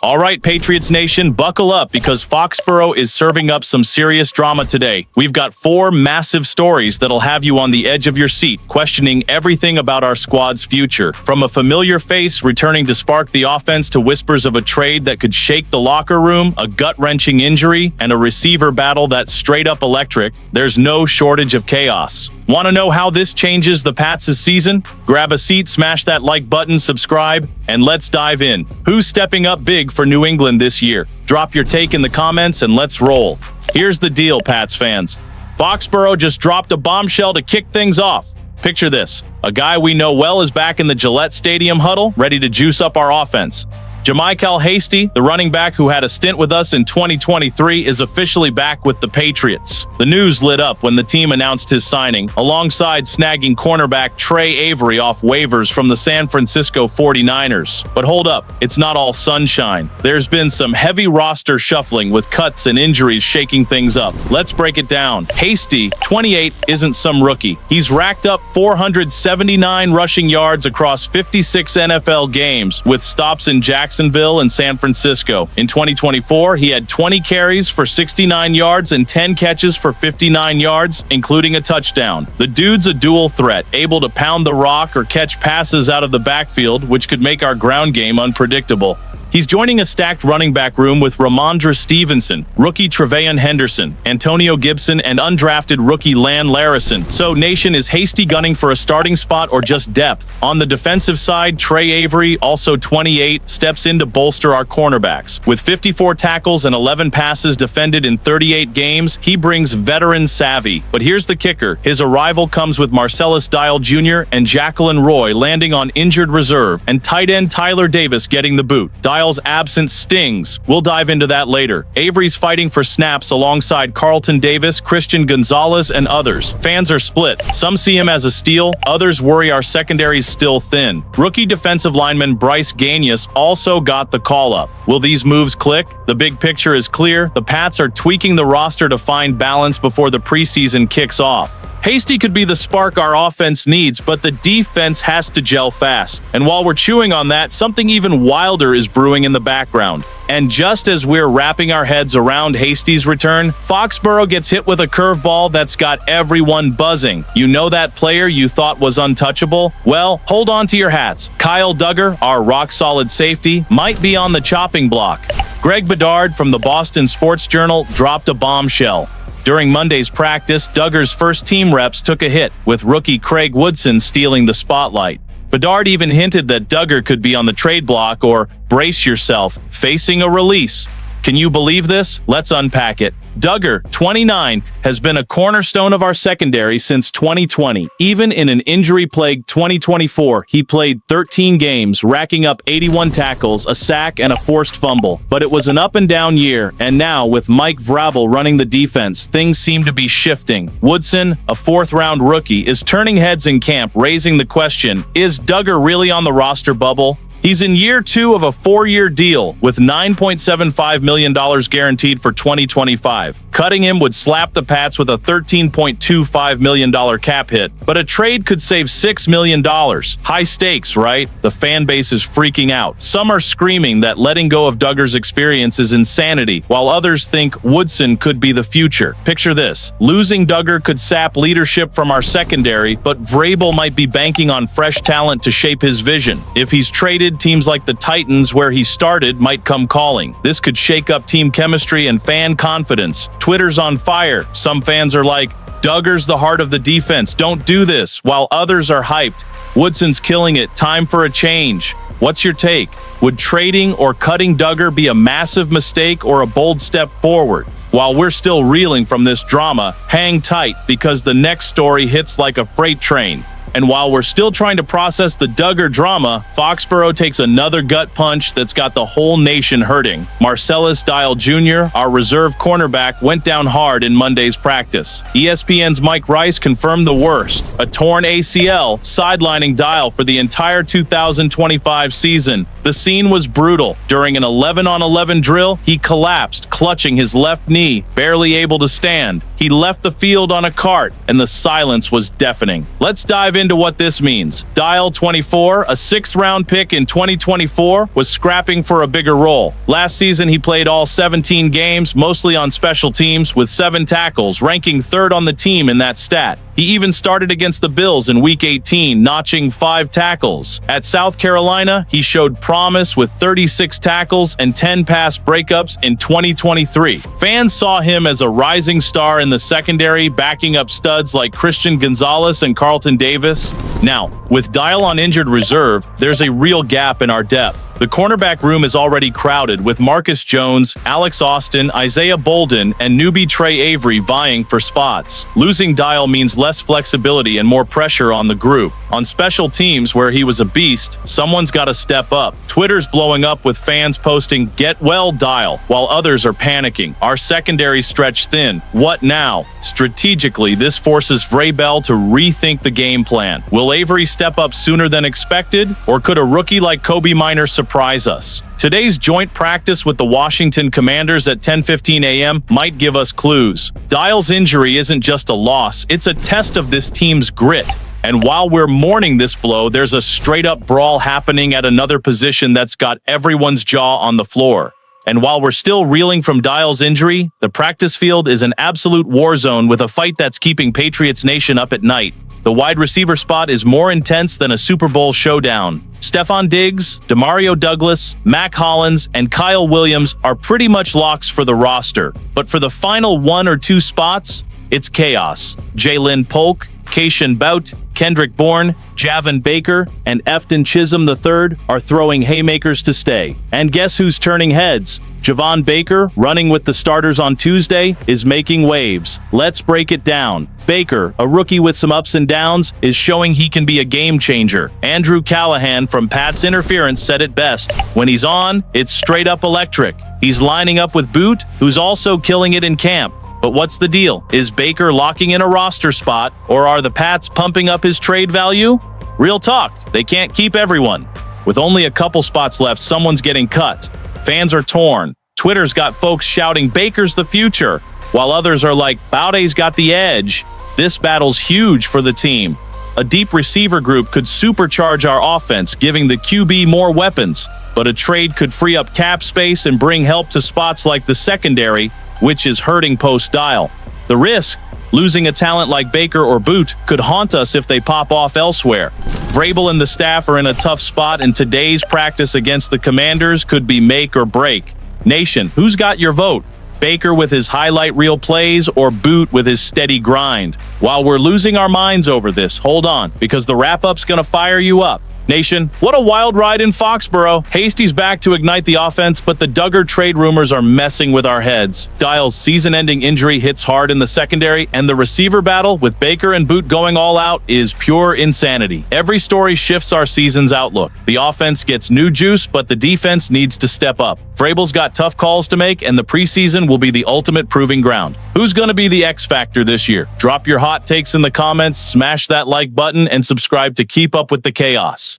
All right, Patriots Nation, buckle up because Foxborough is serving up some serious drama today. We've got 4 massive stories that'll have you on the edge of your seat, questioning everything about our squad's future. From a familiar face returning to spark the offense to whispers of a trade that could shake the locker room, a gut-wrenching injury, and a receiver battle that's straight up electric, there's no shortage of chaos. Want to know how this changes the Pats' season? Grab a seat, smash that like button, subscribe, and let's dive in. Who's stepping up big for New England this year? Drop your take in the comments and let's roll. Here's the deal, Pats fans. Foxborough just dropped a bombshell to kick things off. Picture this. A guy we know well is back in the Gillette Stadium huddle, ready to juice up our offense. JaMycal Hasty, the running back who had a stint with us in 2023, is officially back with the Patriots. The news lit up when the team announced his signing, alongside snagging cornerback Trey Avery off waivers from the San Francisco 49ers. But hold up, it's not all sunshine. There's been some heavy roster shuffling with cuts and injuries shaking things up. Let's break it down. Hasty, 28, isn't some rookie. He's racked up 479 rushing yards across 56 NFL games, with stops in Jacksonville and San Francisco. In 2024, he had 20 carries for 69 yards and 10 catches for 59 yards, including a touchdown. The dude's a dual threat, able to pound the rock or catch passes out of the backfield, which could make our ground game unpredictable. He's joining a stacked running back room with Ramondre Stevenson, rookie Tre'Veyon Henderson, Antonio Gibson, and undrafted rookie Lan Larison. So, Nation, is Hasty gunning for a starting spot or just depth? On the defensive side, Trey Avery, also 28, steps in to bolster our cornerbacks. With 54 tackles and 11 passes defended in 38 games, he brings veteran savvy. But here's the kicker. His arrival comes with Marcellas Dial Jr. and Jacqueline Roy landing on injured reserve, and tight end Tyler Davis getting the boot. Dial's absence stings. We'll dive into that later. Avery's fighting for snaps alongside Carlton Davis, Christian Gonzalez, and others. Fans are split. Some see him as a steal, others worry our secondary's still thin. Rookie defensive lineman Bryce Gagnes also got the call-up. Will these moves click? The big picture is clear. The Pats are tweaking the roster to find balance before the preseason kicks off. Hasty could be the spark our offense needs, but the defense has to gel fast. And while we're chewing on that, something even wilder is brewing in the background. And just as we're wrapping our heads around Hasty's return, Foxborough gets hit with a curveball that's got everyone buzzing. You know that player you thought was untouchable? Well, hold on to your hats. Kyle Duggar, our rock-solid safety, might be on the chopping block. Greg Bedard from the Boston Sports Journal dropped a bombshell. During Monday's practice, Duggar's first team reps took a hit, with rookie Craig Woodson stealing the spotlight. Bedard even hinted that Duggar could be on the trade block or, brace yourself, facing a release. Can you believe this? Let's unpack it. Duggar, 29, has been a cornerstone of our secondary since 2020. Even in an injury-plagued 2024, he played 13 games, racking up 81 tackles, a sack, and a forced fumble. But it was an up-and-down year, and now, with Mike Vrabel running the defense, things seem to be shifting. Woodson, a 4th-round rookie, is turning heads in camp, raising the question, is Duggar really on the roster bubble? He's in year 2 of a 4-year deal with $9.75 million guaranteed for 2025. Cutting him would slap the Pats with a $13.25 million cap hit, but a trade could save $6 million. High stakes, right? The fan base is freaking out. Some are screaming that letting go of Duggar's experience is insanity, while others think Woodson could be the future. Picture this. Losing Duggar could sap leadership from our secondary, but Vrabel might be banking on fresh talent to shape his vision. If he's traded, teams like the Titans, where he started, might come calling. This could shake up team chemistry and fan confidence. Twitter's on fire. Some fans are like, Duggar's the heart of the defense, don't do this, while others are hyped. Woodson's killing it, time for a change. What's your take? Would trading or cutting Duggar be a massive mistake or a bold step forward? While we're still reeling from this drama, hang tight because the next story hits like a freight train. And while we're still trying to process the Duggar drama, Foxborough takes another gut punch that's got the whole nation hurting. Marcellas Dial Jr., our reserve cornerback, went down hard in Monday's practice. ESPN's Mike Rice confirmed the worst, a torn ACL, sidelining Dial for the entire 2025 season. The The scene was brutal. During an 11-on-11 drill, he collapsed, clutching his left knee, barely able to stand. He left the field on a cart, and the silence was deafening. Let's dive into what this means. Dial, 24, a sixth-round pick in 2024, was scrapping for a bigger role. Last season, he played all 17 games, mostly on special teams, with 7 tackles, ranking third on the team in that stat. He even started against the Bills in Week 18, notching 5 tackles. At South Carolina, he showed promise with 36 tackles and 10 pass breakups in 2023. Fans saw him as a rising star in the secondary, backing up studs like Christian Gonzalez and Carlton Davis. Now, with Dial on injured reserve, there's a real gap in our depth. The cornerback room is already crowded, with Marcus Jones, Alex Austin, Isaiah Bolden, and newbie Trey Avery vying for spots. Losing Dial means less flexibility and more pressure on the group. On special teams, where he was a beast, someone's got to step up. Twitter's blowing up with fans posting, "Get well, Dial," while others are panicking. Our secondary stretched thin. What now? Strategically, this forces Vrabel to rethink the game plan. Will Avery step up sooner than expected, or could a rookie like Kobe Minor surprise us? Today's joint practice with the Washington Commanders at 10:15 a.m. might give us clues. Dial's injury isn't just a loss, it's a test of this team's grit. And while we're mourning this blow, there's a straight-up brawl happening at another position that's got everyone's jaw on the floor. And while we're still reeling from Dial's injury, the practice field is an absolute war zone with a fight that's keeping Patriots Nation up at night. The wide receiver spot is more intense than a Super Bowl showdown. Stephon Diggs, Demario Douglas, Mac Hollins, and Kyle Williams are pretty much locks for the roster. But for the final 1 or 2 spots, it's chaos. Jalen Polk, Keishan Bout, Kendrick Bourne, Javon Baker, and Efton Chisholm III are throwing haymakers to stay. And guess who's turning heads? Javon Baker, running with the starters on Tuesday, is making waves. Let's break it down. Baker, a rookie with some ups and downs, is showing he can be a game changer. Andrew Callahan from Pat's Interference said it best. When he's on, it's straight up electric. He's lining up with Boot, who's also killing it in camp. But what's the deal? Is Baker locking in a roster spot, or are the Pats pumping up his trade value? Real talk, they can't keep everyone. With only a couple spots left, someone's getting cut. Fans are torn. Twitter's got folks shouting Baker's the future, while others are like, Baude's got the edge. This battle's huge for the team. A deep receiver group could supercharge our offense, giving the QB more weapons. But a trade could free up cap space and bring help to spots like the secondary, which is hurting post-Dial. The risk, losing a talent like Baker or Boot, could haunt us if they pop off elsewhere. Vrabel and the staff are in a tough spot, and today's practice against the Commanders could be make or break. Nation, who's got your vote? Baker with his highlight reel plays, or Boot with his steady grind? While we're losing our minds over this, hold on, because the wrap-up's gonna fire you up. Nation, what a wild ride in Foxborough. Hasty's back to ignite the offense, but the Duggar trade rumors are messing with our heads. Dial's season-ending injury hits hard in the secondary, and the receiver battle, with Baker and Boot going all out, is pure insanity. Every story shifts our season's outlook. The offense gets new juice, but the defense needs to step up. Vrabel's got tough calls to make, and the preseason will be the ultimate proving ground. Who's going to be the X factor this year? Drop your hot takes in the comments, smash that like button, and subscribe to keep up with the chaos.